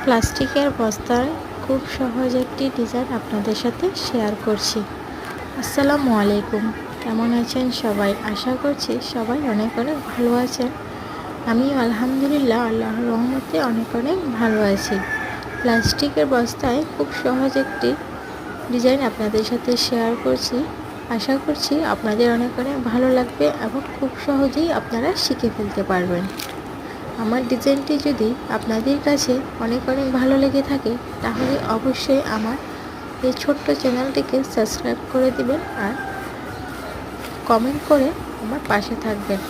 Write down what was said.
প্লাস্টিকের বস্তায় খুব সহজ একটি ডিজাইন আপনাদের সাথে শেয়ার করছি। আসসালামু আলাইকুম, কেমন আছেন সবাই? আশা করছি সবাই অনেক অনেক ভালো আছেন। আমিও আলহামদুলিল্লাহ আল্লাহর রহমতে অনেক অনেক ভালো আছি। প্লাস্টিকের বস্তায় খুব সহজ একটি ডিজাইন আপনাদের সাথে শেয়ার করছি। আশা করছি আপনাদের অনেক অনেক ভালো লাগবে এবং খুব সহজেই আপনারা শিখে ফেলতে পারবেন। আমার ডিজাইনটি যদি আপনাদের কাছে অনেক অনেক ভালো লেগে থাকে তাহলে অবশ্যই আমার এই ছোট্ট চ্যানেলটিকে সাবস্ক্রাইব করে দিবেন আর কমেন্ট করে আমার পাশে থাকবেন।